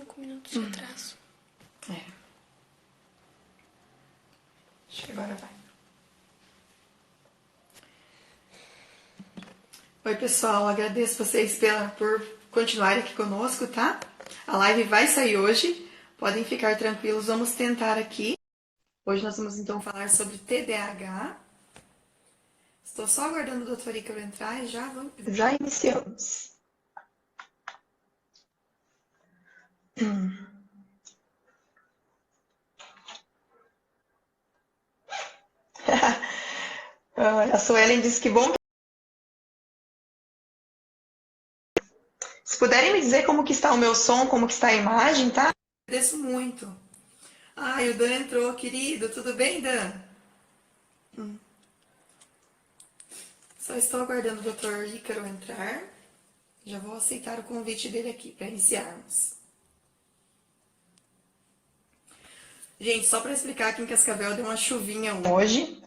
5 minutos de atraso. É. Acho que agora vai. Oi, pessoal. Agradeço vocês por continuarem aqui conosco, tá? A live vai sair hoje. Podem ficar tranquilos. Vamos tentar aqui. Hoje nós vamos então falar sobre TDAH. Estou só aguardando o doutor Ícaro entrar e já iniciamos. A Suelen disse que bom. Se puderem me dizer como que está o meu som, como que está a imagem, tá? Agradeço muito. Ai, o Dan entrou, querido. Tudo bem, Dan? Só estou aguardando o doutor Ícaro entrar. Já vou aceitar o convite dele aqui para iniciarmos. Gente, só para explicar, aqui em Cascavel deu uma chuvinha hoje.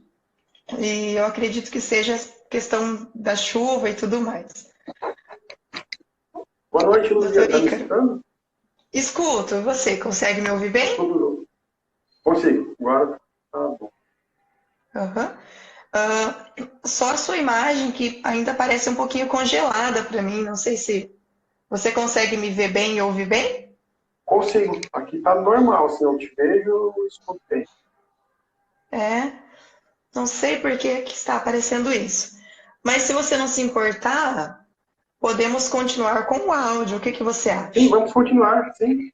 E eu acredito que seja questão da chuva e tudo mais. Boa noite, Luzia. Tá me escutando? Escuto. Você consegue me ouvir bem? Tudo. Consigo. Agora tá bom. Só a sua imagem que ainda parece um pouquinho congelada para mim. Não sei se você consegue me ver bem e ouvir bem? Consigo. Aqui tá normal. Se eu te vejo, eu escuto bem. Não sei por que está aparecendo isso. Mas se você não se importar, podemos continuar com o áudio. O que você acha? Sim, vamos continuar, sim.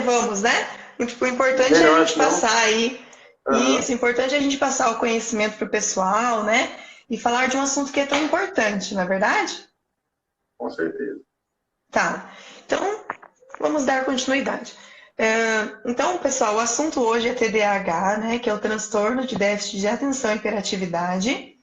Vamos, né? O importante é a gente passar aí. Isso, o importante é a gente passar o conhecimento para o pessoal, né? E falar de um assunto que é tão importante, não é verdade? Com certeza. Tá. Então, vamos dar continuidade. Então, pessoal, o assunto hoje é TDAH, né? Que é o transtorno de déficit de atenção e hiperatividade.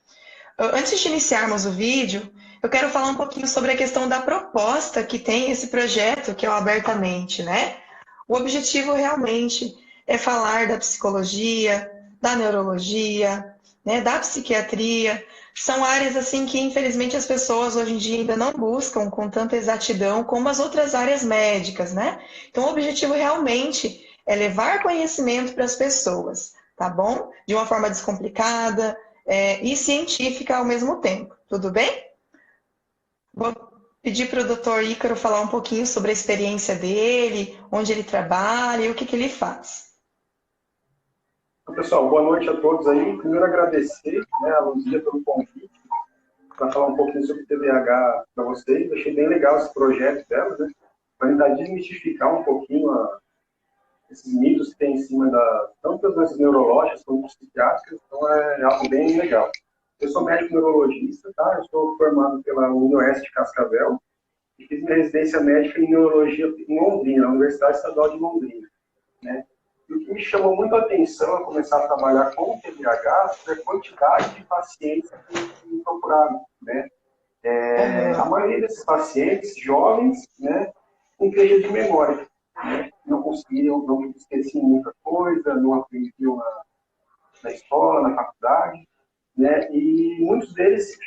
Antes de iniciarmos o vídeo, eu quero falar um pouquinho sobre a questão da proposta que tem esse projeto, que é o Abertamente, né? O objetivo realmente é falar da psicologia, da neurologia, né, da psiquiatria. São áreas assim que, infelizmente, as pessoas hoje em dia ainda não buscam com tanta exatidão como as outras áreas médicas, né? Então, o objetivo realmente é levar conhecimento para as pessoas, tá bom? De uma forma descomplicada, e científica ao mesmo tempo. Tudo bem? Vou pedir para o doutor Ícaro falar um pouquinho sobre a experiência dele, onde ele trabalha e o que ele faz. Então, pessoal, boa noite a todos aí. Primeiro agradecer, né, a Luzia pelo convite para falar um pouquinho sobre TDAH para vocês. Achei bem legal esse projeto dela, né? Para tentar desmistificar um pouquinho esses mitos que tem em cima tanto das doenças neurológicas quanto psiquiátricas, então é algo bem legal. Eu sou médico neurologista, tá? Eu sou formado pela UniOeste de Cascavel e fiz minha residência médica em neurologia em Londrina, na Universidade Estadual de Londrina, né? E o que me chamou muito a atenção a começar a trabalhar com o TDAH foi a quantidade de pacientes que me procuraram, né? A maioria desses pacientes jovens, né, com queixa de memória, né? Não conseguiam, não esqueciam muita coisa, não aprendiam na escola, na faculdade, né? E muitos deles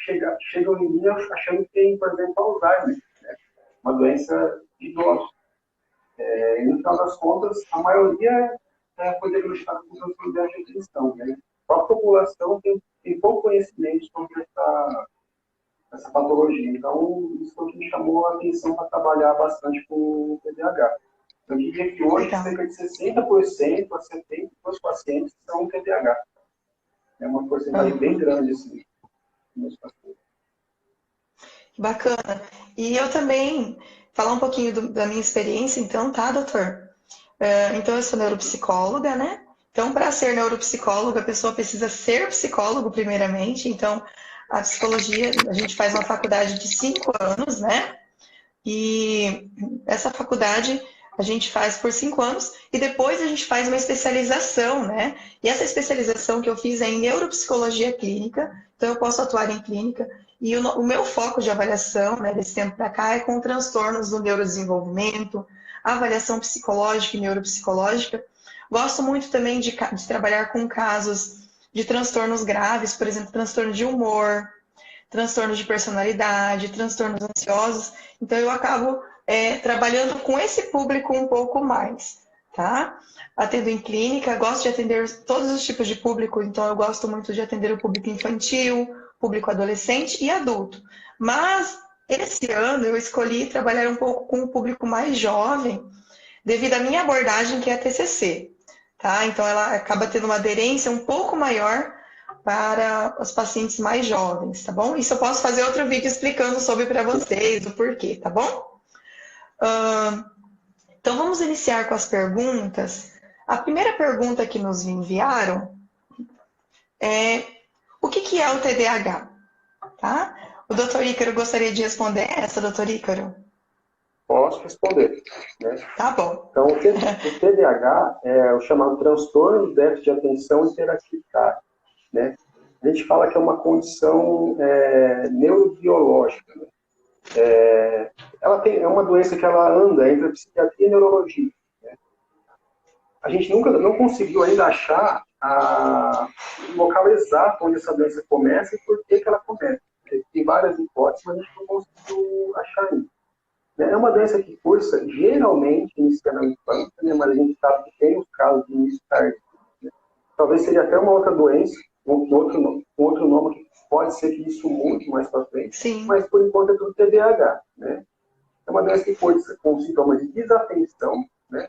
chegam em mim achando que tem, por exemplo, Alzheimer, né? Uma doença de idosos. E no final das contas, a maioria foi diagnosticada com transtorno de déficit de atenção, né? A população tem pouco conhecimento sobre essa patologia. Então, isso foi o que me chamou a atenção para trabalhar bastante com o TDAH. Eu diria que hoje, cerca de 60% a 70% dos pacientes são TDAH. É uma porcentagem bem grande, assim, nos pacientes. Bacana. E eu também, falar um pouquinho da minha experiência, então, tá, doutor? Então, eu sou neuropsicóloga, né? Então, para ser neuropsicóloga, a pessoa precisa ser psicólogo, primeiramente. Então, a psicologia, a gente faz uma faculdade de 5 anos, né? E essa faculdade a gente faz por 5 anos e depois a gente faz uma especialização, né? E essa especialização que eu fiz é em neuropsicologia clínica, então eu posso atuar em clínica. E o meu foco de avaliação, né, desse tempo para cá, é com transtornos do neurodesenvolvimento, avaliação psicológica e neuropsicológica. Gosto muito também de trabalhar com casos de transtornos graves, por exemplo, transtorno de humor, transtornos de personalidade, transtornos ansiosos. Então, eu acabo trabalhando com esse público um pouco mais, tá? Atendo em clínica, gosto de atender todos os tipos de público, então eu gosto muito de atender o público infantil, público adolescente e adulto. Mas esse ano eu escolhi trabalhar um pouco com o público mais jovem, devido à minha abordagem, que é a TCC, tá? Então ela acaba tendo uma aderência um pouco maior para os pacientes mais jovens, tá bom? Isso eu posso fazer outro vídeo explicando sobre para vocês, o porquê, tá bom? Então vamos iniciar com as perguntas. A primeira pergunta que nos enviaram é: o que é o TDAH? Tá? O doutor Ícaro gostaria de responder essa, doutor Ícaro? Posso responder, né? Tá bom. Então, o TDAH é o chamado transtorno de déficit de atenção e hiperatividade, né? A gente fala que é uma condição neurobiológica, né? É uma doença que ela anda entre a psiquiatria e a neurologia, né? A gente não conseguiu ainda achar o local exato onde essa doença começa e por que ela começa. Tem várias hipóteses, mas a gente não conseguiu achar ainda. É uma doença que cursa, geralmente, inicia na infância, né? Mas a gente sabe que tem os casos de início tardio, né? Talvez seria até uma outra doença, com outro nome, que pode ser que isso mude mais para frente. Sim. Mas, por enquanto, é tudo TDAH, né? É uma doença que cursa com sintomas de desatenção, né?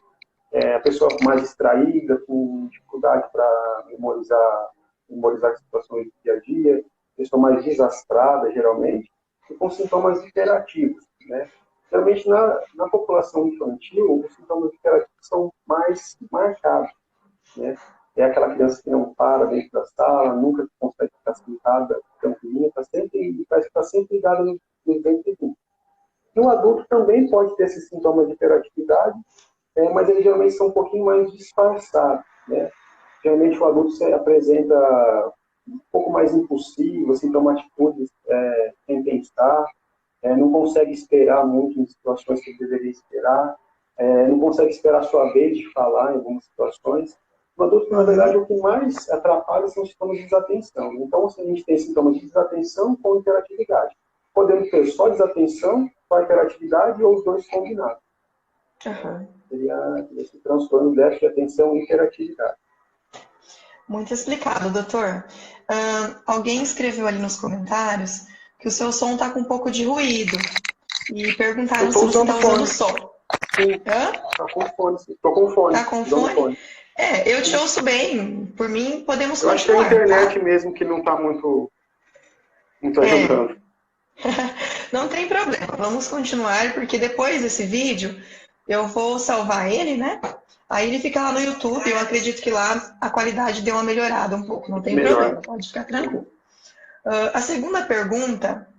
A pessoa mais distraída, com dificuldade para memorizar situações do dia a dia, pessoa mais desastrada, geralmente, e com sintomas hiperativos, né? Geralmente, na população infantil, os sintomas hiperativos são mais marcados, né? É aquela criança que não para dentro da sala, nunca consegue ficar sentada, tranquilinha, parece que está sempre ligada no dente. E o adulto também pode ter esses sintomas de hiperatividade, mas eles geralmente são um pouquinho mais disfarçados, né? Geralmente o adulto se apresenta um pouco mais impulsivo, assim, toma atitudes sem pensar, não consegue esperar muito em situações que ele deveria esperar, não consegue esperar a sua vez de falar em algumas situações. O adulto, na verdade, o que mais atrapalha são os sintomas de desatenção. Então, a gente tem sintomas de desatenção com hiperatividade. Podemos ter só desatenção, só hiperatividade ou os dois combinados. Seria esse transtorno de déficit de atenção e hiperatividade. Muito explicado, doutor. Alguém escreveu ali nos comentários que o seu som está com um pouco de ruído. E perguntaram se você está usando som. Sim, está com fone. Estou com fone. Está com fone? Eu te ouço bem. Por mim, podemos continuar. Eu acho que é a internet mesmo que não está muito ajudando. Não tem problema. Vamos continuar, porque depois desse vídeo, eu vou salvar ele, né? Aí ele fica lá no YouTube. Eu acredito que lá a qualidade deu uma melhorada um pouco. Não tem problema, pode ficar tranquilo. A segunda pergunta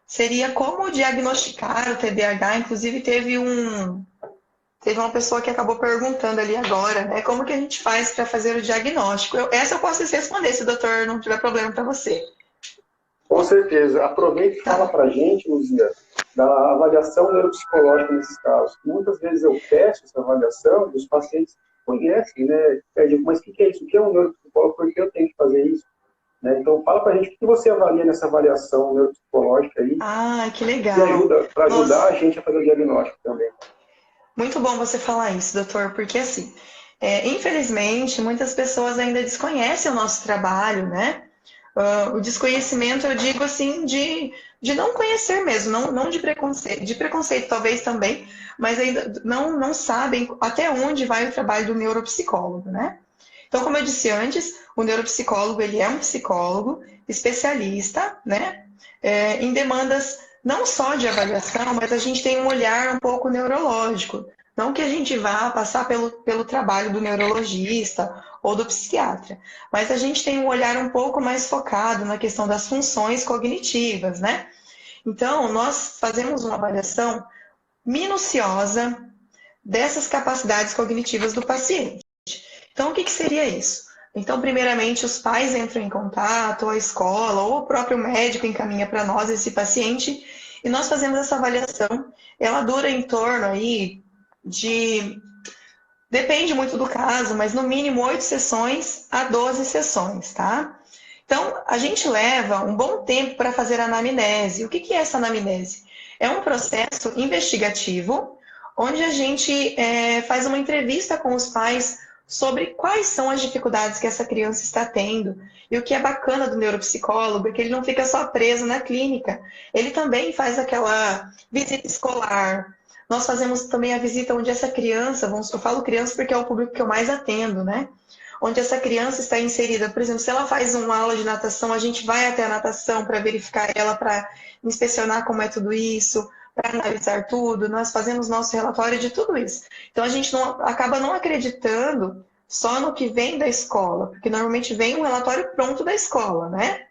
seria como diagnosticar o TDAH. Inclusive, teve uma pessoa que acabou perguntando ali agora, né? Como que a gente faz para fazer o diagnóstico? Essa eu posso responder, se o doutor não tiver problema para você. Com certeza. Aproveita e fala para a gente, Luzia, da avaliação neuropsicológica nesses casos. Muitas vezes eu peço essa avaliação e os pacientes conhecem, né? Pedem, mas o que é isso? O que é um neuropsicólogo? Por que eu tenho que fazer isso? Né? Então, fala para a gente o que você avalia nessa avaliação neuropsicológica aí. Que legal. Para ajudar a gente a fazer o diagnóstico também. Muito bom você falar isso, doutor, porque assim, infelizmente, muitas pessoas ainda desconhecem o nosso trabalho, né? O desconhecimento, eu digo assim, de não conhecer mesmo, não de preconceito talvez também, mas ainda não sabem até onde vai o trabalho do neuropsicólogo, né? Então, como eu disse antes, o neuropsicólogo, ele é um psicólogo especialista, né? Em demandas não só de avaliação, mas a gente tem um olhar um pouco neurológico. Não que a gente vá passar pelo trabalho do neurologista ou do psiquiatra, mas a gente tem um olhar um pouco mais focado na questão das funções cognitivas, né? Então, nós fazemos uma avaliação minuciosa dessas capacidades cognitivas do paciente. Então, o que seria isso? Então, primeiramente, os pais entram em contato, ou a escola, ou o próprio médico encaminha para nós esse paciente, e nós fazemos essa avaliação. Ela dura em torno aí depende muito do caso, mas no mínimo 8 sessões a 12 sessões, tá? Então, a gente leva um bom tempo para fazer a anamnese. O que é essa anamnese? É um processo investigativo, onde a gente faz uma entrevista com os pais sobre quais são as dificuldades que essa criança está tendo. E o que é bacana do neuropsicólogo é que ele não fica só preso na clínica, ele também faz aquela visita escolar. Nós fazemos também a visita onde essa criança, eu falo criança porque é o público que eu mais atendo, né? Onde essa criança está inserida. Por exemplo, se ela faz uma aula de natação, a gente vai até a natação para verificar ela, para inspecionar como é tudo isso, para analisar tudo. Nós fazemos nosso relatório de tudo isso. Então, a gente acaba não acreditando só no que vem da escola, porque normalmente vem um relatório pronto da escola, né?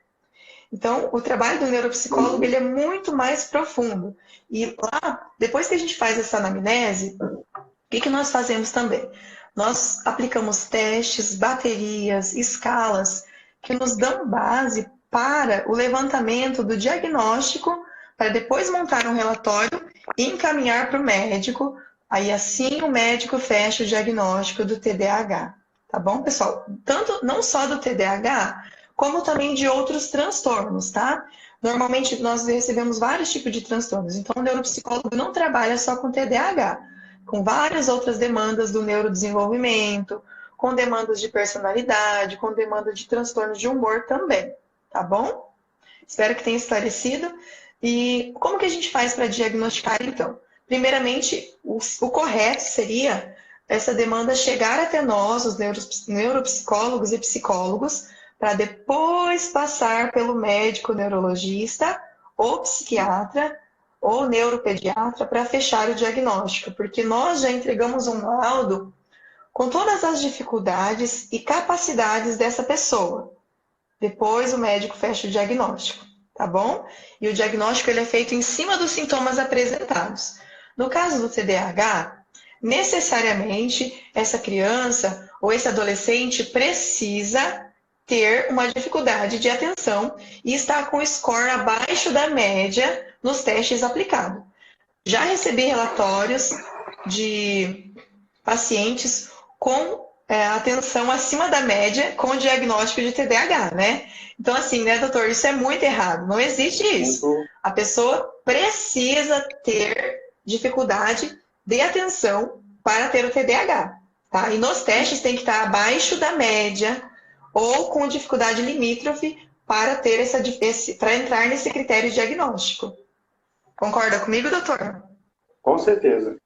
Então, o trabalho do neuropsicólogo ele é muito mais profundo. E lá, depois que a gente faz essa anamnese, o que nós fazemos também? Nós aplicamos testes, baterias, escalas, que nos dão base para o levantamento do diagnóstico, para depois montar um relatório e encaminhar para o médico. Aí assim o médico fecha o diagnóstico do TDAH. Tá bom, pessoal? Tanto não só do TDAH, como também de outros transtornos, tá? Normalmente nós recebemos vários tipos de transtornos, então o neuropsicólogo não trabalha só com TDAH, com várias outras demandas do neurodesenvolvimento, com demandas de personalidade, com demandas de transtornos de humor também, tá bom? Espero que tenha esclarecido. E como que a gente faz para diagnosticar, então? Primeiramente, o correto seria essa demanda chegar até nós, os neuropsicólogos e psicólogos, para depois passar pelo médico neurologista ou psiquiatra ou neuropediatra para fechar o diagnóstico, porque nós já entregamos um laudo com todas as dificuldades e capacidades dessa pessoa. Depois o médico fecha o diagnóstico, tá bom? E o diagnóstico ele é feito em cima dos sintomas apresentados. No caso do TDAH, necessariamente essa criança ou esse adolescente precisa ter uma dificuldade de atenção e estar com o score abaixo da média nos testes aplicados. Já recebi relatórios de pacientes com atenção acima da média com diagnóstico de TDAH, né? Então, assim, né, doutor, isso é muito errado. Não existe isso. A pessoa precisa ter dificuldade de atenção para ter o TDAH, tá? E nos testes tem que estar abaixo da média ou com dificuldade limítrofe para ter para entrar nesse critério diagnóstico. Concorda comigo, doutor? Com certeza.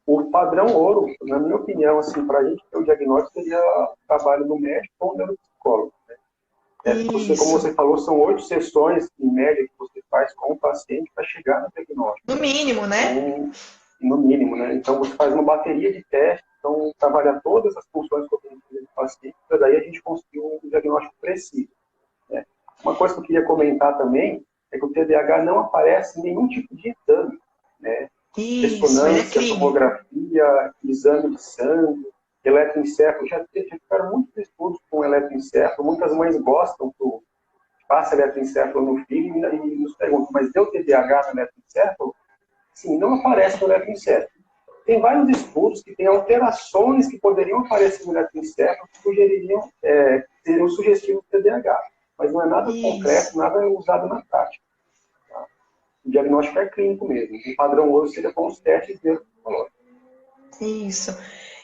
O padrão ouro, na minha opinião, assim, para a gente ter o diagnóstico, seria o trabalho do médico ou do neuropsicólogo. Né? Como você falou, são 8 sessões, em média, que você faz com o paciente para chegar no diagnóstico. No mínimo, né? Então, no mínimo, né? Então, você faz uma bateria de testes, então, trabalha todas as funções cognitivas do paciente, para daí a gente conseguir um diagnóstico preciso. Né? Uma coisa que eu queria comentar também é que o TDAH não aparece em nenhum tipo de exame, né? Ressonância, tomografia, exame de sangue, eletroencefalo. Já ficaram muitos estudos com eletroencefalo. Muitas mães gostam que passa eletroencefalo no filho e nos perguntam, mas deu TDAH no eletroencefalo? Sim, não aparece no eletroencefalo. Tem vários estudos que têm alterações que poderiam aparecer no eletroencefalo que sugeririam ser um sugestivo do TDAH. Mas não é nada concreto, nada usado na prática. O diagnóstico é clínico mesmo. O padrão ouro seria com os testes neurológicos. Isso.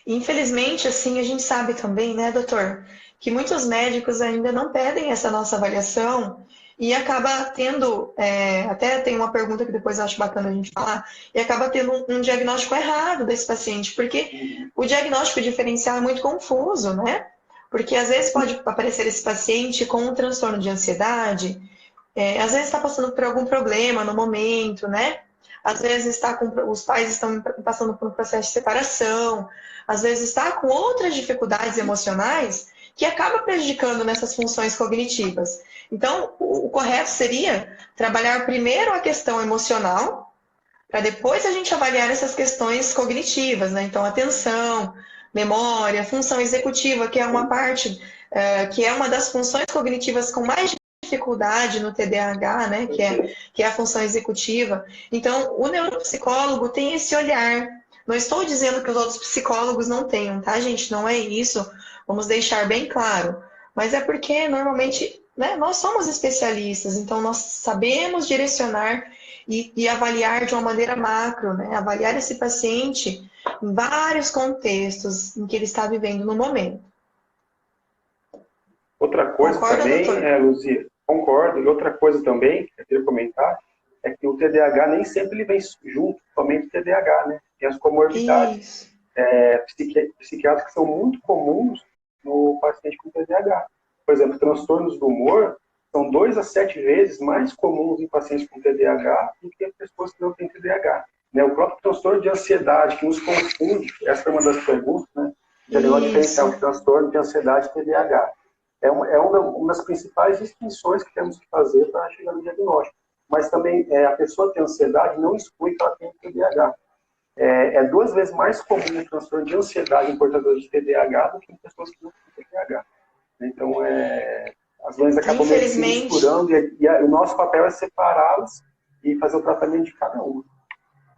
Infelizmente, assim, a gente sabe também, né, doutor, que muitos médicos ainda não pedem essa nossa avaliação e acaba tendo, até tem uma pergunta que depois eu acho bacana a gente falar, e acaba tendo um diagnóstico errado desse paciente, porque o diagnóstico diferencial é muito confuso, né? Porque às vezes pode aparecer esse paciente com um transtorno de ansiedade, às vezes está passando por algum problema no momento, né? Às vezes os pais estão passando por um processo de separação, às vezes está com outras dificuldades emocionais que acaba prejudicando nessas funções cognitivas. Então, o correto seria trabalhar primeiro a questão emocional, para depois a gente avaliar essas questões cognitivas, né? Então, atenção, memória, função executiva, que é uma parte, que é uma das funções cognitivas com mais dificuldade no TDAH, né, que é a função executiva. Então, o neuropsicólogo tem esse olhar. Não estou dizendo que os outros psicólogos não tenham, tá, gente? Não é isso. Vamos deixar bem claro. Mas é porque, normalmente, né, nós somos especialistas, então nós sabemos direcionar e avaliar de uma maneira macro, né, avaliar esse paciente em vários contextos em que ele está vivendo no momento. Outra coisa Concorda, também, doutor? Luzia, concordo, e outra coisa também que eu queria comentar é que o TDAH nem sempre ele vem junto somente o TDAH, né? Tem as comorbidades Isso. psiquiátricas que são muito comuns no paciente com TDAH. Por exemplo, transtornos do humor são 2 a 7 vezes mais comuns em pacientes com TDAH do que em pessoas que não têm TDAH. Né? O próprio transtorno de ansiedade, que nos confunde, essa é uma das perguntas, né? De melhor diferenciar o Isso. transtorno de ansiedade e TDAH. É uma das principais distinções que temos que fazer para chegar no diagnóstico. Mas também, a pessoa que tem ansiedade não exclui que ela tem TDAH. É 2 vezes mais comum o transtorno de ansiedade em portadores de TDAH do que em pessoas que não têm TDAH. Então, as doenças acabam meio que se Infelizmente, misturando e o nosso papel é separá-las e fazer o tratamento de cada uma.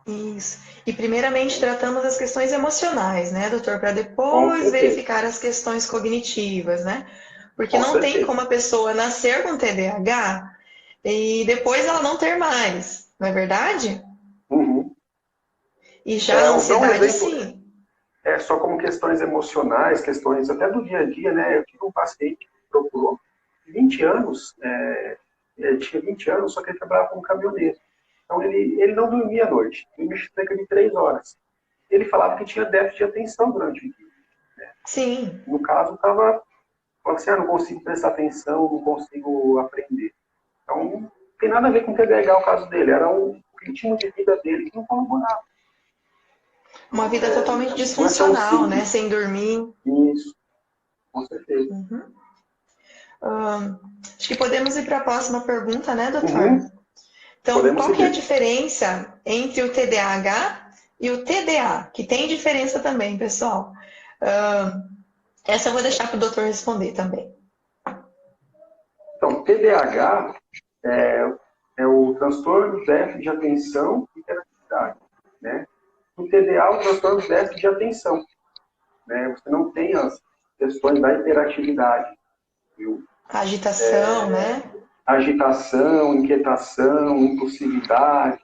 isso. E primeiramente tratamos as questões emocionais, né, doutor? Para Com depois certeza, verificar as questões cognitivas, né? Porque com não tem certeza. como a pessoa nascer com TDAH e depois ela não ter mais, não é verdade? Uhum. E já a Vou dar um ansiedade, exemplo, sim. só como questões emocionais, questões até do dia a dia, né? Eu tive um paciente que procurou 20 anos, ele tinha 20 anos, só que ele trabalhava como caminhoneiro. Então, ele não dormia à noite, dormia cerca de 3 horas. Ele falava que tinha déficit de atenção durante o dia. Sim. No caso, estava falando assim, não consigo prestar atenção, não consigo aprender. Então, não tem nada a ver com o TDAH o caso dele, era um ritmo de vida dele que não colaborava. Uma vida totalmente Não é tão disfuncional, né? simples. Sem dormir. Isso, com certeza. Uhum. Acho que podemos ir para a próxima pergunta, né, doutor? Uhum, Então, podemos qual que é a seguir. diferença entre o TDAH e o TDA? Que tem diferença também, pessoal. Essa eu vou deixar para o doutor responder também. Então, TDAH é o transtorno de déficit de atenção e hiperatividade, né? O TDA é o transtorno de déficit de atenção, né? Você não tem as questões da hiperatividade, viu? A agitação, né? Agitação, inquietação, impulsividade.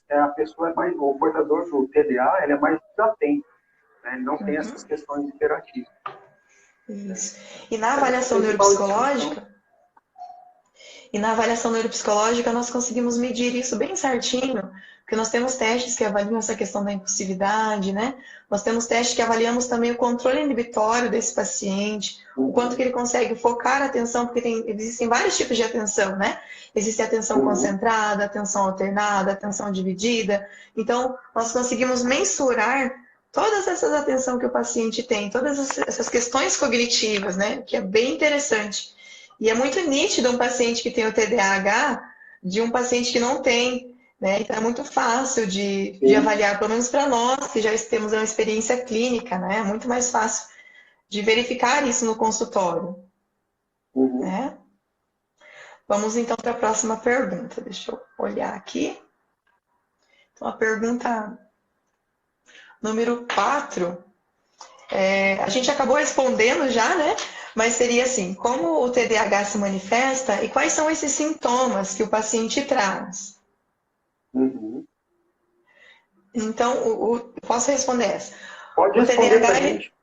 A pessoa é mais, o portador do TDA, ele é mais desatento, né? Ele não tem essas questões hiperativas. Isso. E na Essa é a avaliação principal distinção. neuropsicológica, nós conseguimos medir isso bem certinho, porque nós temos testes que avaliam essa questão da impulsividade, né? Nós temos testes que avaliamos também o controle inibitório desse paciente, o quanto que ele consegue focar a atenção, porque existem vários tipos de atenção, né? Existe a atenção concentrada, atenção alternada, atenção dividida. Então, nós conseguimos mensurar todas essas atenções que o paciente tem, todas essas questões cognitivas, né? Que é bem interessante. E é muito nítido um paciente que tem o TDAH de um paciente que não tem, né? Então é muito fácil de Sim. avaliar, pelo menos para nós que já temos uma experiência clínica, né? É muito mais fácil de verificar isso no consultório, Uhum. né? Vamos então para a próxima pergunta. Deixa eu olhar aqui. Então, a pergunta número 4, a gente acabou respondendo já, né? Mas seria assim: como o TDAH se manifesta e quais são esses sintomas que o paciente traz? Uhum. Então, posso responder essa? Pode O responder para TDAH, a gente.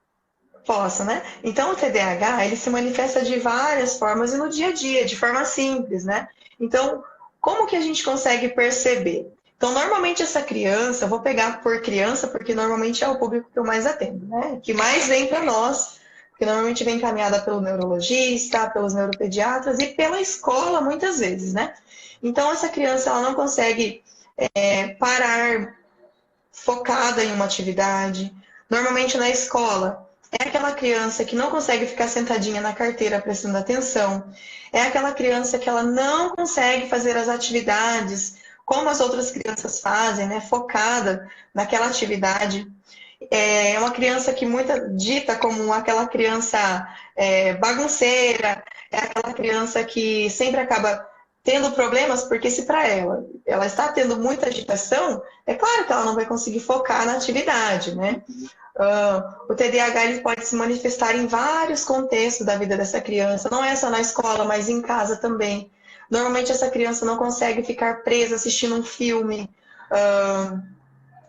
posso, né? Então, o TDAH, ele se manifesta de várias formas e no dia a dia, de forma simples, né? Então, como que a gente consegue perceber? Então, normalmente essa criança, eu vou pegar por criança, porque normalmente é o público que eu mais atendo, né? Que mais vem para nós, que normalmente vem encaminhada pelo neurologista, pelos neuropediatras e pela escola, muitas vezes, né? Então, essa criança, ela não consegue parar focada em uma atividade. Normalmente na escola, é aquela criança que não consegue ficar sentadinha na carteira prestando atenção. É aquela criança que ela não consegue fazer as atividades como as outras crianças fazem, né? Focada naquela atividade. É uma criança que muita dita como aquela criança bagunceira, é aquela criança que sempre acaba tendo problemas, porque se para ela está tendo muita agitação, é claro que ela não vai conseguir focar na atividade, né? O TDAH ele pode se manifestar em vários contextos da vida dessa criança, não é só na escola, mas em casa também. Normalmente essa criança não consegue ficar presa assistindo um filme,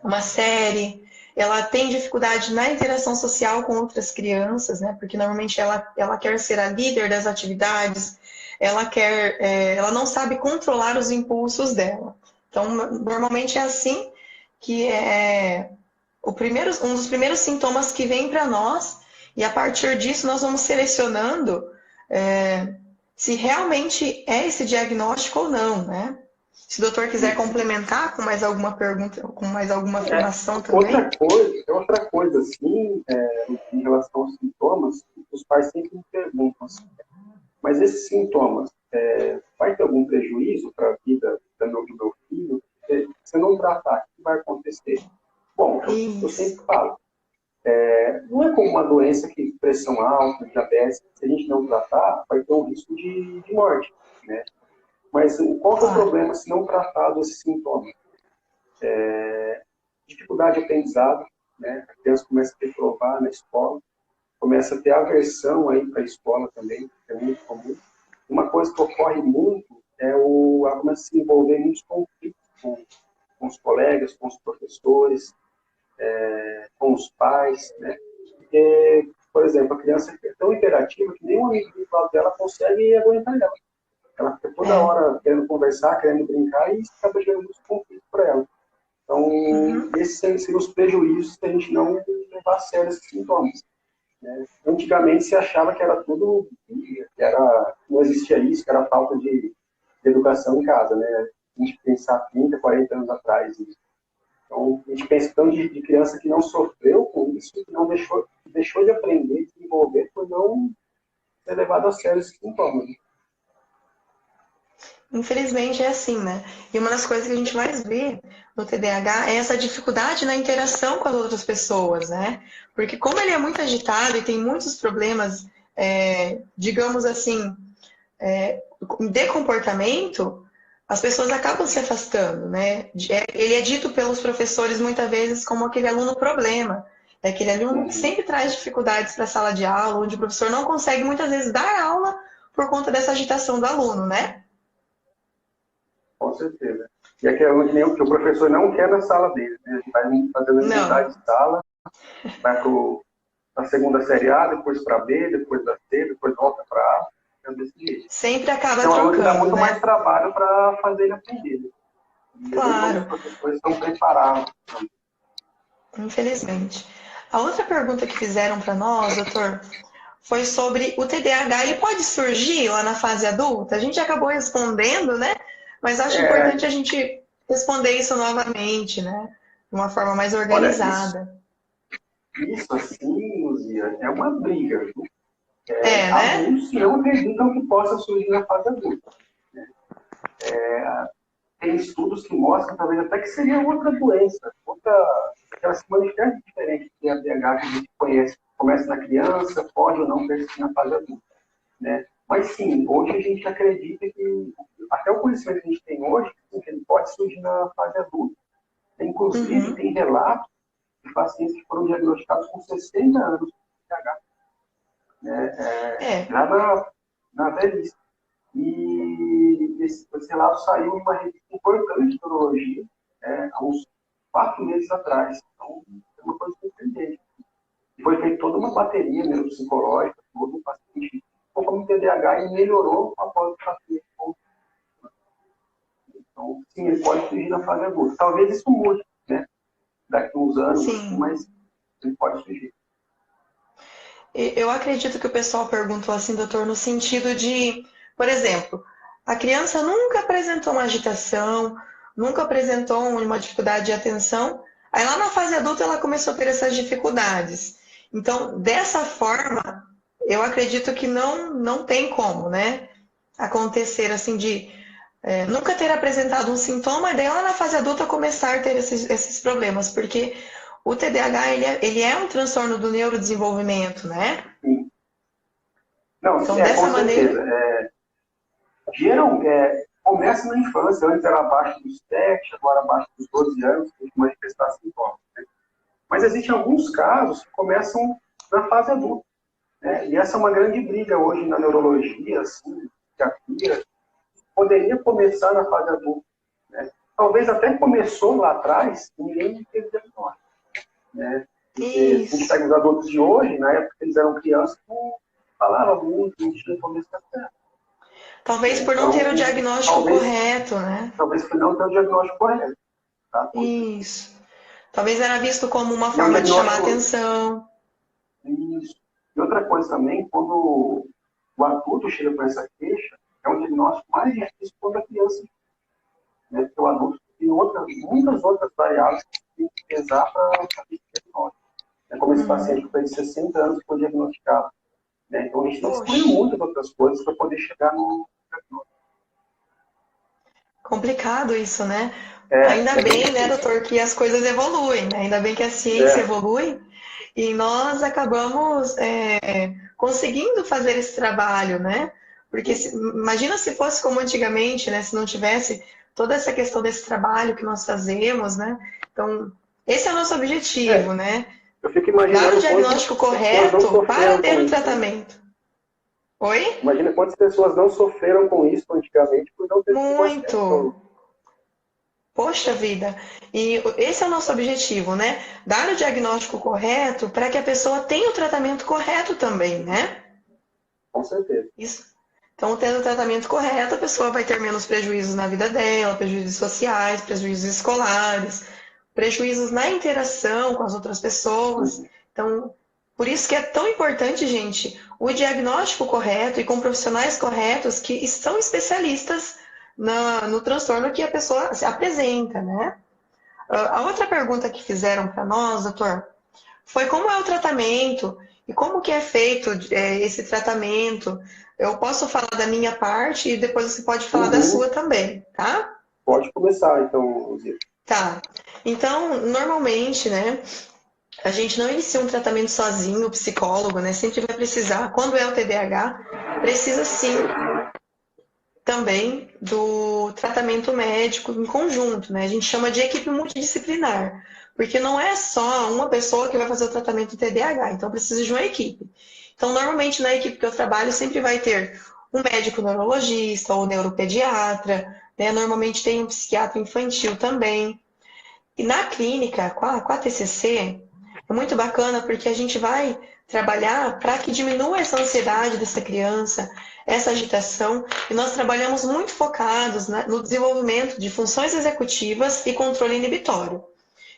uma série, ela tem dificuldade na interação social com outras crianças, né? Porque normalmente ela quer ser a líder das atividades, ela não sabe controlar os impulsos dela. Então, normalmente é assim que é um dos primeiros sintomas que vem para nós, e a partir disso nós vamos selecionando se realmente é esse diagnóstico ou não, né? Se o doutor quiser complementar com mais alguma pergunta, com mais alguma afirmação também. Outra coisa assim, em relação aos sintomas, os pais sempre me perguntam assim, mas esses sintomas, vai ter algum prejuízo para a vida do meu filho? Se eu não tratar, o que vai acontecer? Bom, eu sempre falo, não é como uma doença que pressão alta, diabetes, se a gente não tratar, vai ter um risco de morte, né? Mas qual que é o problema se não tratar esses sintomas? Dificuldade de aprendizado, né? A criança começa a reprovar na escola, começa a ter aversão aí para a escola também, que é muito comum. Uma coisa que ocorre muito ela começa a se envolver em muitos conflitos com os colegas, com os professores, com os pais, né? Porque, por exemplo, a criança é tão imperativa que nem um amigo do lado dela consegue aguentar ela. Ela fica toda hora querendo conversar, querendo brincar, e isso acaba gerando muitos conflitos para ela. Então, esses seriam os prejuízos se a gente não levar a sério esses sintomas. Né? Antigamente se achava que era tudo, não existia isso, que era falta de educação em casa, né? A gente pensar 30, 40 anos atrás. Então, a gente pensa então de criança que não sofreu com isso, que não deixou de aprender, de desenvolver, por não ser levado a sério esses sintomas. Infelizmente é assim, né? E uma das coisas que a gente mais vê no TDAH é essa dificuldade na interação com as outras pessoas, né? Porque como ele é muito agitado e tem muitos problemas, digamos assim, de comportamento, as pessoas acabam se afastando, né? Ele é dito pelos professores muitas vezes como aquele aluno problema. É aquele aluno que sempre traz dificuldades para a sala de aula, onde o professor não consegue muitas vezes dar aula por conta dessa agitação do aluno, né? Com certeza. E aquele aluno que o professor não quer na sala dele, né? Ele vai fazendo mudar de sala, vai para a segunda série A, depois para B, depois da C, depois volta para A. É desse jeito. Sempre acaba então, trocando, dá muito né? mais trabalho para fazer ele aprender. E claro. os professores estão preparados. Infelizmente. A outra pergunta que fizeram para nós, doutor, foi sobre o TDAH. Ele pode surgir lá na fase adulta? A gente acabou respondendo, né? Mas acho importante a gente responder isso novamente, né? De uma forma mais organizada. Olha, isso assim, Luzia, é uma briga. Viu? Né? Adultos não acreditam que possa surgir na fase adulta. Né? Tem estudos que mostram talvez até que seria outra doença, que ela se manifesta diferente do TDAH que a gente conhece. Começa na criança, pode ou não persistir na fase adulta. Né? Mas sim, hoje a gente acredita que, até o conhecimento que a gente tem hoje, que ele pode surgir na fase adulta. Inclusive, tem relatos de pacientes que foram diagnosticados com 60 anos de TDAH. Já na velhice. E esse relato saiu em uma revista importante de neurologia, há uns 4 meses atrás. Então, é uma coisa surpreendente. Foi feita toda uma bateria neuropsicológica, todo o paciente, como TDAH, e melhorou após o tratamento. Então, sim, ele pode surgir na fase adulta. Talvez isso mude, né? Daqui a uns anos, mas ele pode surgir. Eu acredito que o pessoal perguntou assim, doutor, no sentido de, por exemplo, a criança nunca apresentou uma agitação, nunca apresentou uma dificuldade de atenção, aí lá na fase adulta ela começou a ter essas dificuldades. Então, dessa forma, eu acredito que não tem como, né, acontecer assim de nunca ter apresentado um sintoma e daí lá na fase adulta começar a ter esses problemas, porque o TDAH ele é um transtorno do neurodesenvolvimento, né? Sim. Não, então, com certeza. começa na infância, antes era abaixo dos 7, agora abaixo dos 12 anos, tem que manifestar sintomas. Né? Mas existem alguns casos que começam na fase adulta. Né? E essa é uma grande briga hoje na neurologia, assim, psiquiatria, poderia começar na fase adulta. Né? Talvez até começou lá atrás e ninguém teve diagnóstico. Né? Porque se a gente pega os adultos de hoje, na época que eles eram crianças, não falavam muito, não tinha começo da terra. Talvez por não ter o diagnóstico correto, né? Talvez por não ter o diagnóstico correto. Tá? Isso. Talvez era visto como uma forma de chamar atenção. Isso. E outra coisa também, quando o adulto chega com essa queixa, é um diagnóstico mais difícil quando a criança. Né? Porque o adulto tem muitas outras variáveis que tem que pesar para esse diagnóstico. É como esse paciente que fez 60 anos que foi diagnosticado. Né? Então a gente tem que descobrir muitas outras coisas para poder chegar no diagnóstico. Complicado isso, né? Ainda bem, né, doutor, que as coisas evoluem, né? Ainda bem que a ciência evolui e nós acabamos conseguindo fazer esse trabalho, né? Porque imagina se fosse como antigamente, né? Se não tivesse toda essa questão desse trabalho que nós fazemos, né? Então, esse é o nosso objetivo, né? Eu fico imaginando dar o diagnóstico correto para ter o tratamento. Oi? Imagina quantas pessoas não sofreram com isso antigamente por não ter muito. Poxa vida! E esse é o nosso objetivo, né? Dar o diagnóstico correto para que a pessoa tenha o tratamento correto também, né? Com certeza. Isso. Então, tendo o tratamento correto, a pessoa vai ter menos prejuízos na vida dela, prejuízos sociais, prejuízos escolares, prejuízos na interação com as outras pessoas. Então, por isso que é tão importante, gente, o diagnóstico correto e com profissionais corretos que são especialistas no transtorno que a pessoa se apresenta, né? A outra pergunta que fizeram para nós, doutor, foi como é o tratamento e como que é feito esse tratamento. Eu posso falar da minha parte e depois você pode falar da sua também, tá? Pode começar, então, Zia. Tá. Então, normalmente, né, a gente não inicia um tratamento sozinho, o psicólogo, né, sempre vai precisar, quando é o TDAH, precisa sim também do tratamento médico em conjunto, né? A gente chama de equipe multidisciplinar, porque não é só uma pessoa que vai fazer o tratamento do TDAH, então precisa de uma equipe. Então, normalmente na equipe que eu trabalho sempre vai ter um médico neurologista ou neuropediatra, né? Normalmente tem um psiquiatra infantil também. E na clínica, com a TCC, é muito bacana porque a gente vai trabalhar para que diminua essa ansiedade dessa criança, essa agitação, e nós trabalhamos muito focados no desenvolvimento de funções executivas e controle inibitório.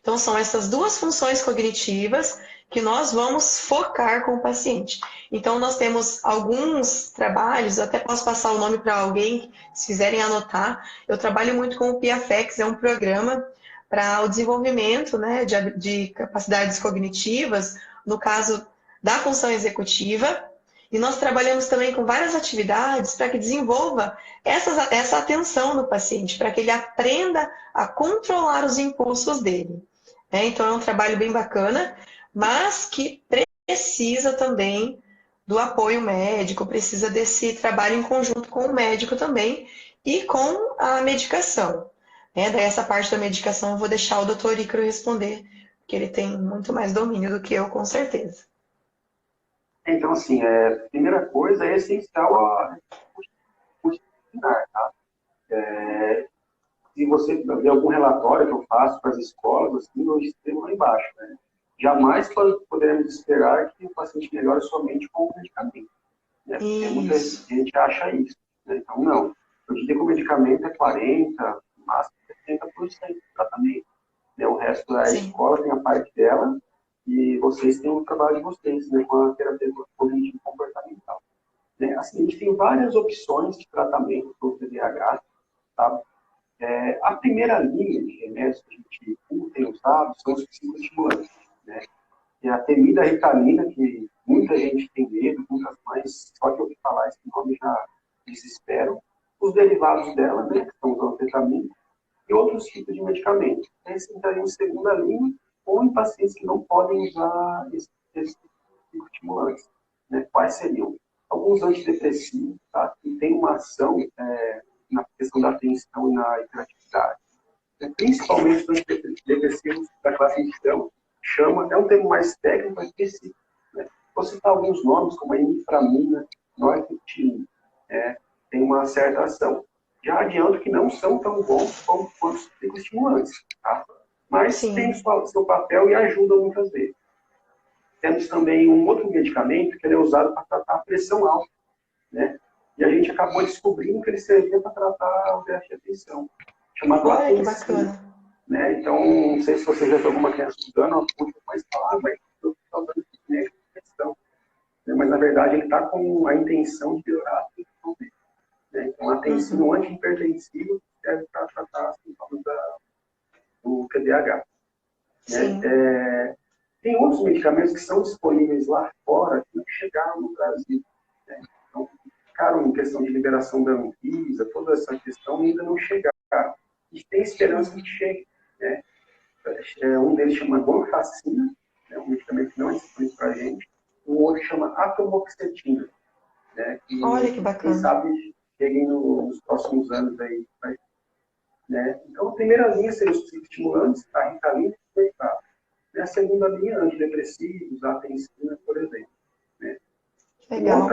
Então, são essas duas funções cognitivas que nós vamos focar com o paciente. Então, nós temos alguns trabalhos, eu até posso passar o nome para alguém, se quiserem anotar. Eu trabalho muito com o PIAFEX, é um programa para o desenvolvimento, né, de capacidades cognitivas, no caso da função executiva, e nós trabalhamos também com várias atividades para que desenvolva essa atenção no paciente, para que ele aprenda a controlar os impulsos dele. Então, é um trabalho bem bacana, mas que precisa também do apoio médico, precisa desse trabalho em conjunto com o médico também e com a medicação. Daí essa parte da medicação eu vou deixar o doutor Ícaro responder, porque ele tem muito mais domínio do que eu, com certeza. Então, assim, primeira coisa é essencial a multidisciplinar, tá? Se você ver algum relatório que eu faço para as escolas, assim, eu escrevo lá embaixo, né? Jamais poderemos esperar que o paciente melhore somente com o medicamento. Né? Porque muita gente acha isso. Né? Então, não. Eu diria que o medicamento é 40%, no máximo 70% do tratamento. Né? O resto, a escola tem a parte dela e vocês têm o trabalho de vocês, né? Com a terapia cognitivo-comportamental. Né? Assim, a gente tem várias opções de tratamento para o TDAH, tá? A primeira linha de remédios que a gente tem usado são os psicoestimulantes, né? E a temida Ritalina, que muita gente tem medo, muitas mães, só de ouvir falar esse nome já desesperam. Os derivados dela, né, que são os anfetaminas, e outros tipos de medicamentos. Esse entraria em segunda linha, ou em pacientes que não podem usar esses psicoestimulantes. Né? Quais seriam? Alguns antidepressivos, tá? Que têm uma ação na questão da atenção e na hiperatividade. Principalmente os depressivos da classe inicial, é um termo mais técnico, mas específico. Né? Vou citar alguns nomes, como a imipramina, nortriptilina, tem uma certa ação. Já adianto que não são tão bons como os psicoestimulantes, tá? Mas tem seu papel e ajudam muitas vezes. Temos também um outro medicamento que ele é usado para tratar a pressão alta, né? E a gente acabou descobrindo que ele servia para tratar o déficit de atenção, chamado atencina. Né? Então, não sei se você já tem alguma criança estudando, não pude mais falar, mas eu estou falando de questão. Né? Mas, na verdade, ele está com a intenção de melhorar a atenção dele. Né? Então, a atencina, um antihipertensivo, serve para tratar as sintomas do TDAH. Né? Tem outros medicamentos que são disponíveis lá fora que não chegaram no Brasil. Né? Então, ficaram em questão de liberação da Anvisa, toda essa questão ainda não chegaram. A gente tem esperança que chegue. Né? Um deles chama gonfacina, né? Um medicamento que não é disponível para a gente. O outro chama atomoxetina. Né? Olha que bacana. Quem sabe cheguem nos próximos anos aí. Né? Então, a primeira linha seria os psicoestimulantes, a Ritalina e o Metato. A segunda linha, antidepressivos, a atencina, por exemplo. Né? Legal.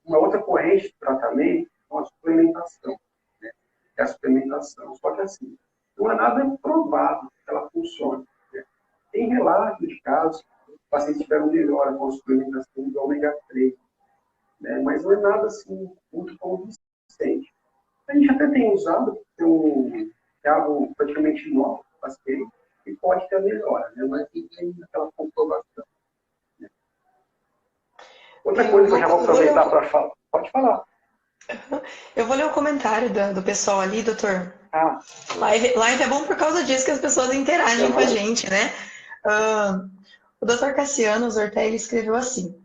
Uma outra corrente de tratamento é a suplementação. Né? É a suplementação. Só que assim, não é nada provado que ela funcione. Né? Tem relatos de casos que os pacientes tiveram melhora com a suplementação do ômega 3. Né? Mas não é nada assim muito convincente. A gente até tem usado, é algo praticamente novo, paciente, e pode ter a melhora, né? Mas não tem aquela comprovação. Né? Outra coisa que eu já vou aproveitar para falar. Pode falar. Eu vou ler o comentário do pessoal ali, doutor. Live é bom por causa disso que as pessoas interagem com a gente, né? O doutor Cassiano Zortelli escreveu assim: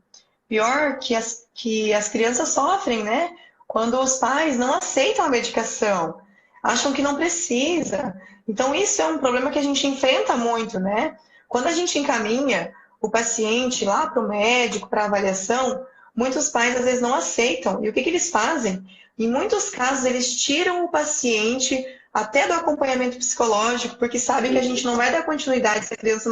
pior que as crianças sofrem, né? Quando os pais não aceitam a medicação, acham que não precisa. Então, isso é um problema que a gente enfrenta muito, né? Quando a gente encaminha o paciente lá para o médico, para avaliação, muitos pais às vezes não aceitam. E o que eles fazem? Em muitos casos, eles tiram o paciente até do acompanhamento psicológico, porque sabem que a gente não vai dar continuidade se a criança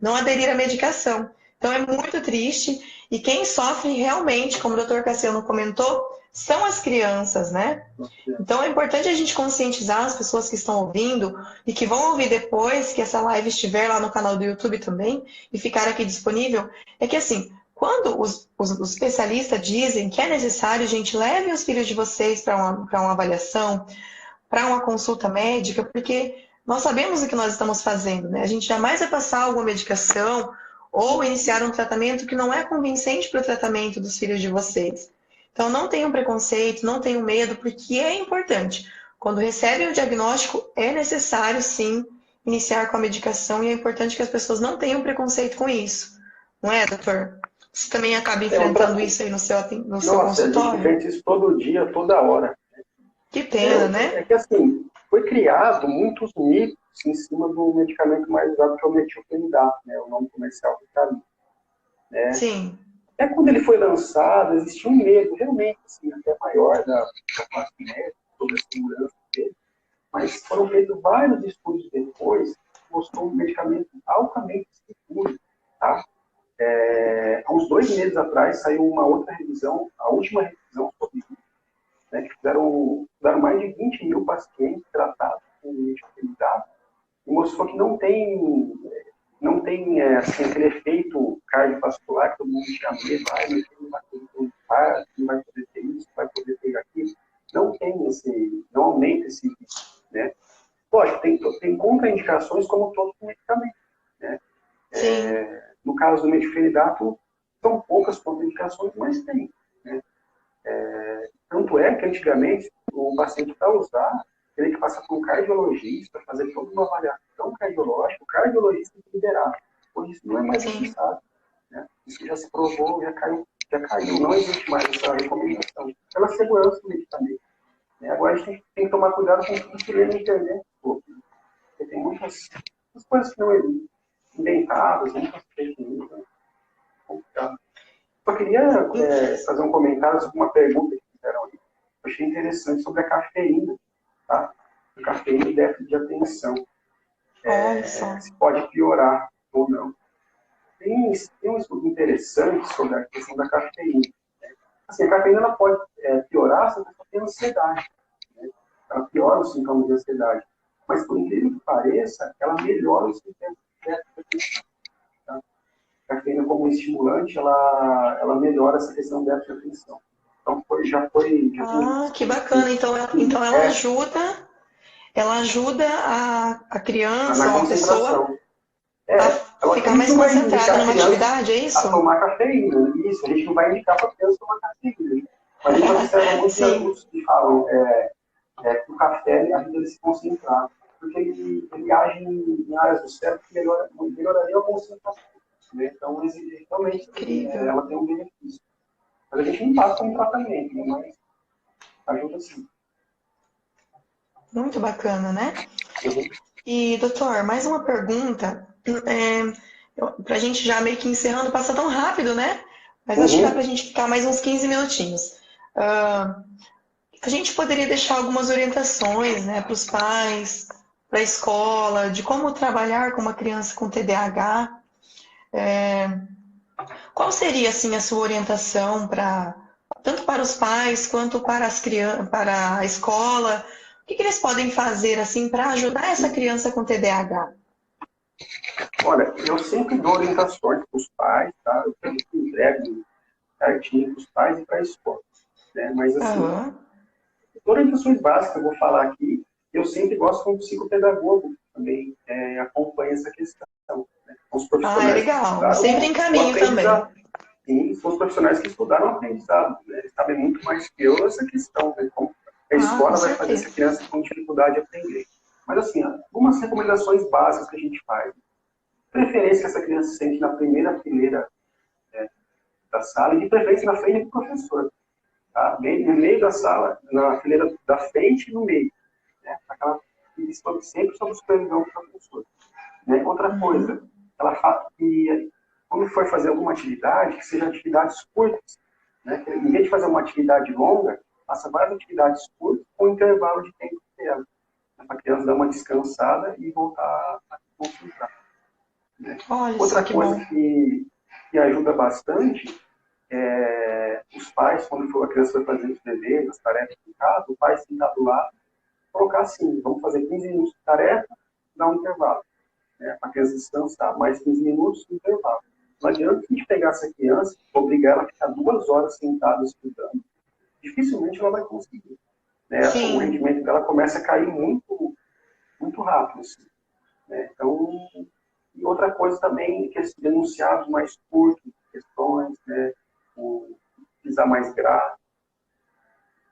não aderir à medicação. Então, é muito triste. E quem sofre realmente, como o doutor Cassiano comentou, são as crianças, né? Então é importante a gente conscientizar as pessoas que estão ouvindo e que vão ouvir depois que essa live estiver lá no canal do YouTube também e ficar aqui disponível, é que assim, quando os especialistas dizem que é necessário, gente, leve os filhos de vocês para uma avaliação, para uma consulta médica, porque nós sabemos o que nós estamos fazendo, né? A gente jamais vai passar alguma medicação ou iniciar um tratamento que não é convincente para o tratamento dos filhos de vocês. Então, não tenham preconceito, não tenham medo, porque é importante. Quando recebem o diagnóstico, é necessário, sim, iniciar com a medicação e é importante que as pessoas não tenham preconceito com isso. Não é, doutor? Você também acaba enfrentando isso aí no seu consultório? A gente enfrenta isso todo dia, toda hora. Que pena, né? É que, assim, foi criado muitos mitos em cima do medicamento mais usado, que é o metilfenidato, né? O nome comercial do Ritalina. Né? Sim. Até quando ele foi lançado, existia um medo, realmente, assim, até maior da classe médica, sobre a segurança dele. Mas foram feitos vários estudos depois que mostrou um medicamento altamente seguro. Tá? Há uns 2 meses atrás saiu uma outra revisão, a última revisão sobre isso, né, que fizeram mais de 20 mil pacientes tratados com metilfenidato e mostrou que não tem assim, aquele efeito cardiovascular que todo mundo tinha medo, não vai poder ter um infarto, não vai poder ter isso, não vai poder ter aquilo. Não aumenta esse risco, né? Lógico, tem contraindicações como todo medicamento, né? No caso do metilfenidato, são poucas contraindicações, mas tem, né? Tanto é que antigamente o paciente para usar, ele que passa por um cardiologista, fazer toda uma avaliação cardiológica, o cardiologista liberar. Por isso não é mais necessário. Né? Isso já se provou, já caiu, não existe mais essa recomendação. Pela segurança do medicamento. Né? Agora a gente tem que tomar cuidado com tudo que lê na internet. Porque tem muitas coisas que não existem, inventadas, muitas fake news. Né? Complicado. Só queria fazer um comentário sobre uma pergunta que fizeram aí. eu achei interessante sobre a cafeína, tá? A cafeína e déficit de atenção. Olha só. Se pode piorar ou não. Tem um estudo interessante sobre a questão da cafeína. Assim, a cafeína ela pode piorar se a pessoa tem ansiedade. Né? Ela piora os sintomas de ansiedade. Mas, por incrível que pareça, ela melhora os sintomas de déficit. Tá? A cafeína, como estimulante, ela melhora essa questão de déficit de atenção. Então, já tem... Que bacana. Então ela ajuda a criança na ou a pessoa concentração. a A ficar gente mais não vai concentrada indicar a numa criança atividade, é a isso? tomar cafeína. Isso, a gente não vai indicar para a criança tomar cafeína. Mas a gente observa muitos Sim, adultos que falam que o café ajuda ele a se concentrar. Porque ele age em áreas do cérebro que melhoraria a concentração. Né? Então, realmente, incrível. ela tem um benefício. Mas a gente não passa como tratamento, né? Mas ajuda sim. Muito bacana, né? Uhum. E, doutor, mais uma pergunta. Para a gente já meio que encerrando, passa tão rápido, né? Mas acho que dá para a Uhum. gente ficar mais uns 15 minutinhos. A gente poderia deixar algumas orientações, né, para os pais, para a escola, de como trabalhar com uma criança com TDAH. Qual seria, assim, a sua orientação tanto para os pais quanto para as crianças, para a escola? O que eles podem fazer, assim, para ajudar essa criança com TDAH? Olha, eu sempre dou orientações para os pais, tá? Eu sempre entrego certinho para os pais e para a escola. Né? Mas, assim, Aham. orientações básicas, eu vou falar aqui, eu sempre gosto como psicopedagogo também acompanha essa questão. Né? Os É profissionais que legal. Eu estudaram sempre o encaminho também. aprendizado. Sim, são os profissionais que estudaram o aprendizado. Né? Eles sabem muito mais que eu essa questão, né? Como a Com escola vai fazer essa certeza. criança com dificuldade de aprender. Mas, assim, algumas recomendações básicas que a gente faz. Preferência que essa criança se sente na primeira fileira da sala e de preferência na frente do professor. Tá? No meio da sala, na fileira da frente e no meio. Né? Aquela sempre sob supervisão do professor. Né? Outra coisa, Uhum. ela fala que quando for fazer alguma atividade, que sejam atividades curtas. Né? Que, em vez de fazer uma atividade longa, faça várias atividades curtas com intervalo de tempo dela. Né? Para a criança dar uma descansada e voltar a se concentrar. Né? Olha só Outra que coisa bom. que ajuda bastante os pais, quando for a criança vai fazer os deveres, as tarefas em casa, o pai sentar do lado, colocar assim, vamos fazer 15 minutos de tarefa, dar um intervalo. Né, para a criança descansar, mais 15 minutos de intervalo. Não adianta a gente pegar essa criança, obrigar ela a ficar 2 horas sentada estudando, dificilmente ela vai conseguir. Né? O Sim, rendimento dela começa a cair muito, muito rápido. Assim, né? Então, e outra coisa também, que esses denunciados mais curtos, questões, né? Utilizar mais grave.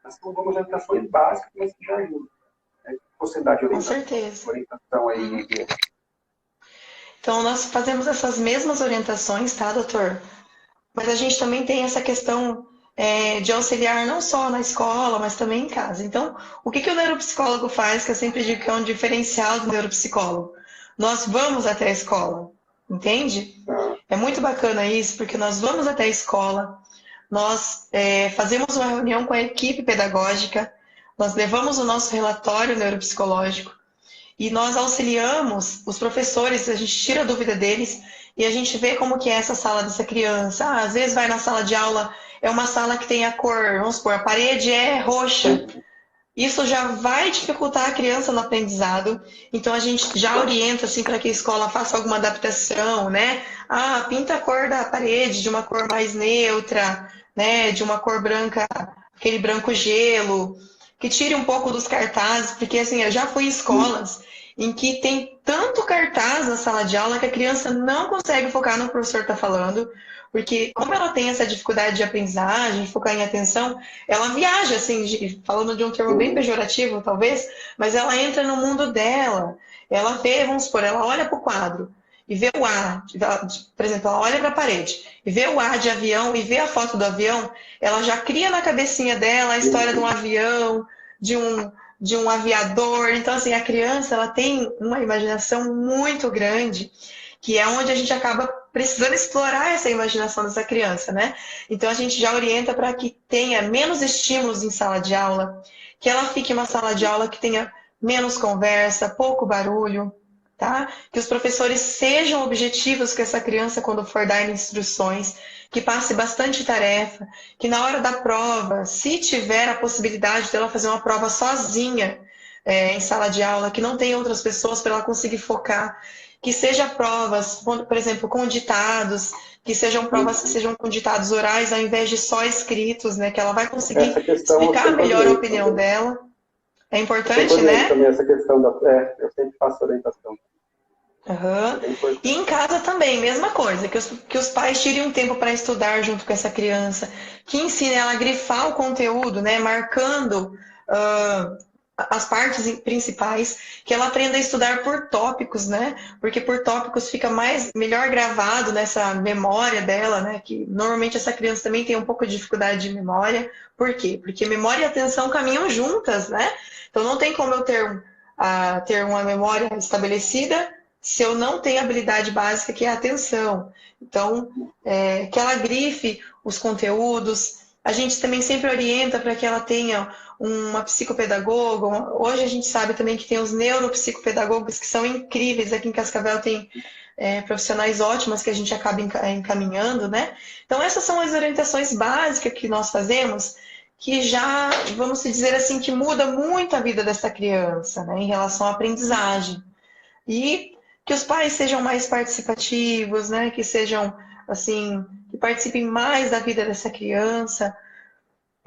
Essas são algumas orientações básicas, mas que já ajudam. Né? Você dá de com orientação, certeza. orientação aí. Então, nós fazemos essas mesmas orientações, tá, doutor? Mas a gente também tem essa questão de auxiliar não só na escola, mas também em casa. Então, o que o neuropsicólogo faz, que eu sempre digo que é um diferencial do neuropsicólogo? Nós vamos até a escola, entende? É muito bacana isso, porque nós vamos até a escola, nós fazemos uma reunião com a equipe pedagógica, nós levamos o nosso relatório neuropsicológico, e nós auxiliamos os professores, a gente tira a dúvida deles e a gente vê como que é essa sala dessa criança. Às vezes vai na sala de aula, é uma sala que tem a cor, vamos supor, a parede é roxa. Isso já vai dificultar a criança no aprendizado. Então a gente já orienta assim para que a escola faça alguma adaptação, né? Pinta a cor da parede de uma cor mais neutra, né? De uma cor branca, aquele branco gelo, que tire um pouco dos cartazes, porque assim, eu já fui em escolas em que tem tanto cartaz na sala de aula que a criança não consegue focar no que o professor está falando, porque como ela tem essa dificuldade de aprendizagem, de focar em atenção, ela viaja, assim, falando de um termo bem pejorativo, talvez, mas ela entra no mundo dela. Ela vê, vamos supor, ela olha para o quadro e vê o A, por exemplo, ela olha para a parede e vê o A de avião e vê a foto do avião, ela já cria na cabecinha dela a história de um avião, de um aviador. Então, assim, a criança ela tem uma imaginação muito grande, que é onde a gente acaba precisando explorar essa imaginação dessa criança, né? Então a gente já orienta para que tenha menos estímulos em sala de aula, que ela fique em uma sala de aula que tenha menos conversa, pouco barulho, tá? Que os professores sejam objetivos com essa criança quando for dar instruções, que passe bastante tarefa, que na hora da prova, se tiver a possibilidade dela fazer uma prova sozinha, em sala de aula, que não tem outras pessoas para ela conseguir focar, que seja provas, por exemplo, com ditados, que sejam provas que sejam com ditados orais ao invés de só escritos, né? Que ela vai conseguir explicar melhor a opinião dela. É importante, né? Também essa questão eu sempre faço orientação. Uhum. E em casa também, mesma coisa, que os pais tirem um tempo para estudar junto com essa criança, que ensine ela a grifar o conteúdo, né? Marcando as partes principais, que ela aprenda a estudar por tópicos, né? Porque por tópicos fica melhor gravado nessa memória dela, né? Que normalmente essa criança também tem um pouco de dificuldade de memória. Por quê? Porque memória e atenção caminham juntas, né? Então não tem como eu ter uma memória estabelecida se eu não tenho a habilidade básica que é a atenção. Então, que ela grife os conteúdos. A gente também sempre orienta para que ela tenha uma psicopedagoga. Hoje a gente sabe também que tem os neuropsicopedagogos que são incríveis. Aqui em Cascavel tem profissionais ótimos que a gente acaba encaminhando, né? Então essas são as orientações básicas que nós fazemos, que já, vamos dizer assim, que muda muito a vida dessa criança, né, em relação à aprendizagem. E que os pais sejam mais participativos, né, que sejam, assim, que participem mais da vida dessa criança.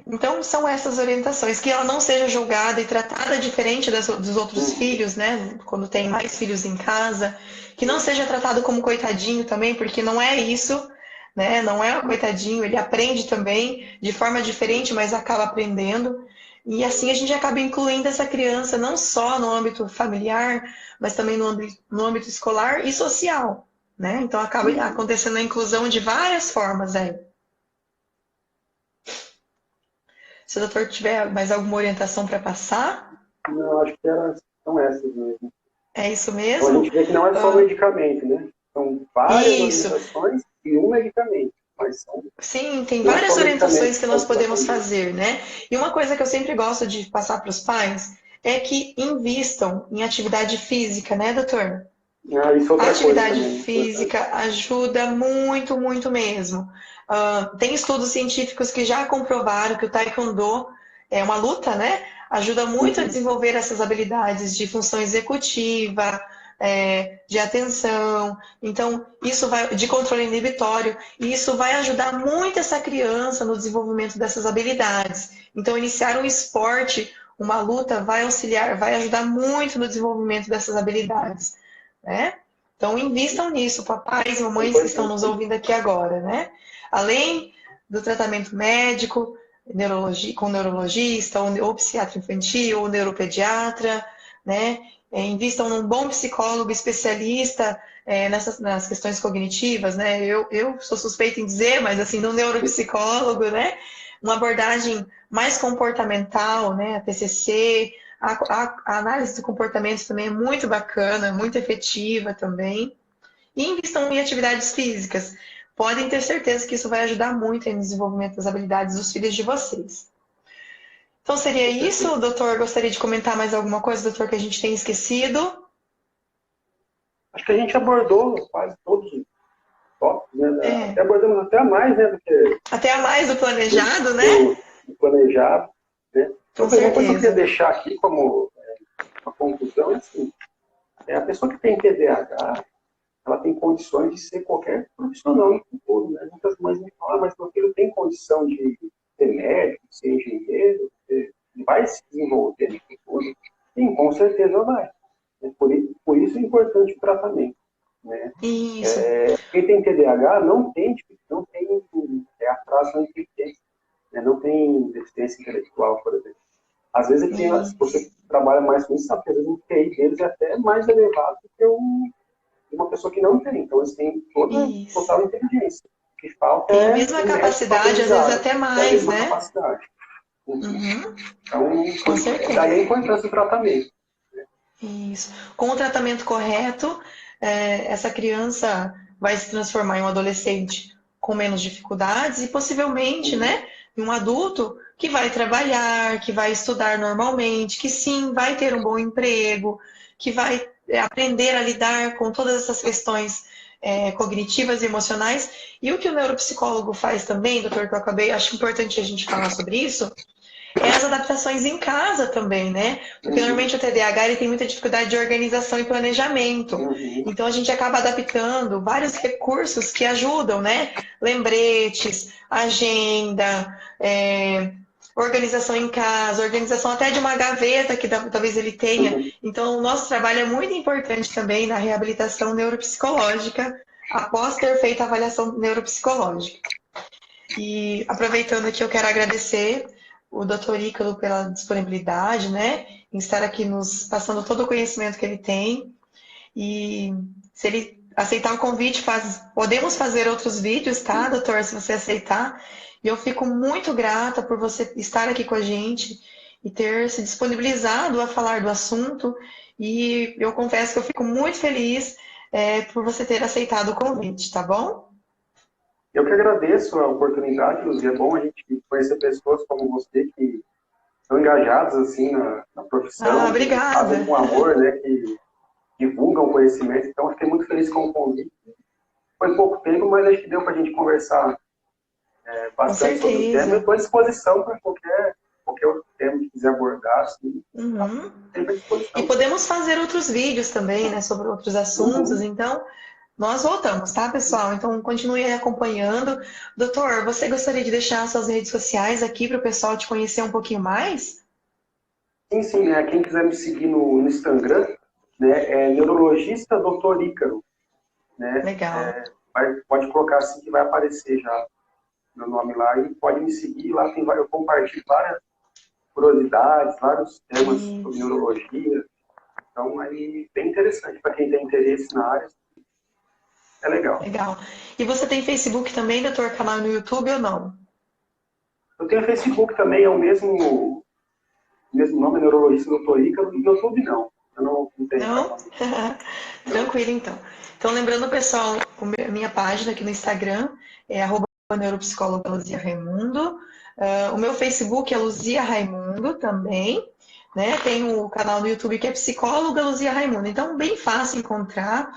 Então, são essas orientações, que ela não seja julgada e tratada diferente dos outros filhos, né? Quando tem mais filhos em casa, que não seja tratado como coitadinho também, porque não é isso, né? Não é um coitadinho, ele aprende também de forma diferente, mas acaba aprendendo. E assim a gente acaba incluindo essa criança não só no âmbito familiar, mas também no âmbito escolar e social, né? Então acaba acontecendo a inclusão de várias formas aí. Se o doutor tiver mais alguma orientação para passar? Não, acho que são essas mesmo. É isso mesmo? Então a gente vê que não é só medicamento, né? São várias orientações e um medicamento. Mas sim, tem várias orientações que nós podemos fazer, né? E uma coisa que eu sempre gosto de passar para os pais é que invistam em atividade física, né, doutor? Isso é outra a atividade coisa física ajuda muito, muito mesmo. Tem estudos científicos que já comprovaram que o taekwondo é uma luta, né? Ajuda muito a desenvolver essas habilidades de função executiva, de atenção, então isso vai de controle inibitório, e isso vai ajudar muito essa criança no desenvolvimento dessas habilidades. Então, iniciar um esporte, uma luta, vai auxiliar, vai ajudar muito no desenvolvimento dessas habilidades, né? Então, invistam nisso, papais e mamães que estão nos ouvindo aqui agora, né? Além do tratamento médico, com neurologista, ou psiquiatra infantil, ou neuropediatra, né? Invistam num bom psicólogo especialista nas questões cognitivas, né? Eu sou suspeita em dizer, mas assim, no neuropsicólogo, né? Uma abordagem mais comportamental, né? A TCC, a análise do comportamento também é muito bacana, muito efetiva também. E invistam em atividades físicas. Podem ter certeza que isso vai ajudar muito no desenvolvimento das habilidades dos filhos de vocês. Então seria isso, doutor? Gostaria de comentar mais alguma coisa, doutor, que a gente tenha esquecido? Acho que a gente abordou quase todos os tópicos, né? Até abordamos até a mais, né? Até a mais do planejado, né? Do planejado, né? Com certeza. Uma coisa que eu queria certeza. deixar aqui como uma conclusão é assim, a pessoa que tem TDAH, ela tem condições de ser qualquer profissional no futuro, né? Muitas mães me falam, mas meu filho tem condição de ser médico, ser engenheiro, vai se desenvolver no futuro? Sim, com certeza vai. Por isso é importante o tratamento, né? Isso. Quem tem TDAH não tem atraso na inteligência, né? Não tem deficiência intelectual, por exemplo. Às vezes, se você trabalha mais com isso, sabe que às vezes o QI deles é até mais elevado do que uma pessoa que não tem. Então, eles têm total inteligência. O que falta tem a mesma capacidade, às vezes até mais, né? Capacidade. Então, com certeza. Daí a importância do tratamento. Isso. Com o tratamento correto, essa criança vai se transformar em um adolescente com menos dificuldades e possivelmente, né, em um adulto que vai trabalhar, que vai estudar normalmente, que sim, vai ter um bom emprego, que vai aprender a lidar com todas essas questões cognitivas e emocionais. E o que o neuropsicólogo faz também, doutor, que eu acabei, acho importante a gente falar sobre isso, é as adaptações em casa também, né? Porque normalmente o TDAH ele tem muita dificuldade de organização e planejamento. Então a gente acaba adaptando vários recursos que ajudam, né? Lembretes, agenda, organização em casa, organização até de uma gaveta que talvez ele tenha. Então o nosso trabalho é muito importante também na reabilitação neuropsicológica após ter feito a avaliação neuropsicológica. E aproveitando aqui, eu quero agradecer o Dr. Ícaro pela disponibilidade, né, em estar aqui nos passando todo o conhecimento que ele tem. E se ele aceitar o convite, podemos fazer outros vídeos, tá, doutor, se você aceitar. E eu fico muito grata por você estar aqui com a gente e ter se disponibilizado a falar do assunto. E eu confesso que eu fico muito feliz por você ter aceitado o convite, tá bom? Eu que agradeço a oportunidade, Luzia. É bom a gente conhecer pessoas como você que estão engajadas assim na profissão, que Obrigada. fazem com amor, né, que divulgam conhecimento. Então, fiquei muito feliz com o convite. Foi pouco tempo, mas acho que deu para a gente conversar bastante sobre o tema. Eu estou à disposição para qualquer outro tema que quiser abordar. Assim, E podemos fazer outros vídeos também, né, sobre outros assuntos. Então, nós voltamos, tá, pessoal? Então, continue aí acompanhando. Doutor, você gostaria de deixar suas redes sociais aqui para o pessoal te conhecer um pouquinho mais? Sim. Quem quiser me seguir no Instagram, né, é neurologista Dr. Ícaro. Né? Legal. Pode colocar assim que vai aparecer já meu nome lá e pode me seguir. Lá eu compartilho várias curiosidades, vários temas sobre neurologia. Então, aí, bem interessante para quem tem interesse na área. É legal. Legal. E você tem Facebook também, doutor? Canal no YouTube ou não? Eu tenho Facebook também, é o mesmo nome, neurologista Dr. Ícaro, e no YouTube não. Eu não tenho. Não? Tranquilo, então. Então, lembrando, pessoal, a minha página aqui no Instagram é @neuropsicóloga Luzia Raimundo. O meu Facebook é Luzia Raimundo também. Né? Tem o canal no YouTube que é Psicóloga Luzia Raimundo. Então, bem fácil encontrar.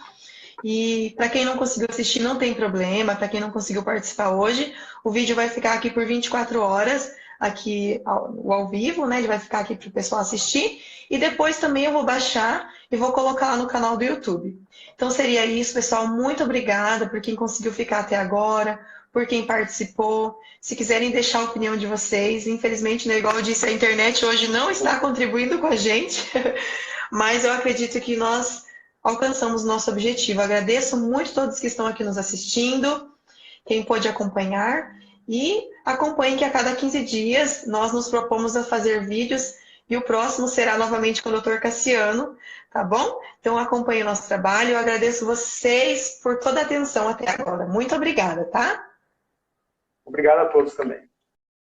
E para quem não conseguiu assistir, não tem problema. Para quem não conseguiu participar hoje, o vídeo vai ficar aqui por 24 horas, aqui ao vivo, né? Ele vai ficar aqui para o pessoal assistir. E depois também eu vou baixar e vou colocar lá no canal do YouTube. Então seria isso, pessoal. Muito obrigada por quem conseguiu ficar até agora, por quem participou. Se quiserem deixar a opinião de vocês, infelizmente, né, igual eu disse, a internet hoje não está contribuindo com a gente, mas eu acredito que nós alcançamos nosso objetivo. Agradeço muito todos que estão aqui nos assistindo, quem pôde acompanhar, e acompanhem que a cada 15 dias nós nos propomos a fazer vídeos, e o próximo será novamente com o Dr. Cassiano, tá bom? Então acompanhem o nosso trabalho, eu agradeço vocês por toda a atenção até agora. Muito obrigada, tá? Obrigado a todos também.